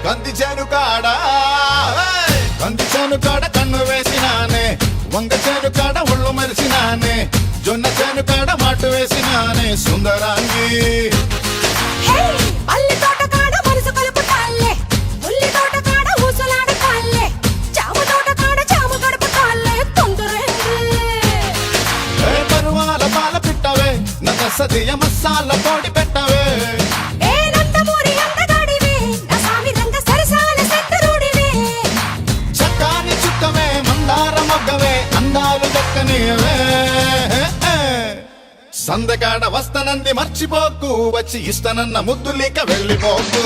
బంతి చేను కాడ బంతి చేను కాడ కన్ను వేసినానే వంగ చేను కాడ ఒళ్ళు మరిసినానే జొన్న చేను కాడ మాటు వేసినానే సుందరాంగి పరువాల పాల పిట్టవే నన్న సదియ మసాల పొడి పెట్టవే చక్కాని చుక్కవే మందార మొగ్గవే అందాలు దక్కనివే సందకాడ వస్తనంది మర్చిపోకు వచ్చి ఇస్తనన్న ముద్దులిక వెళ్ళిపోకు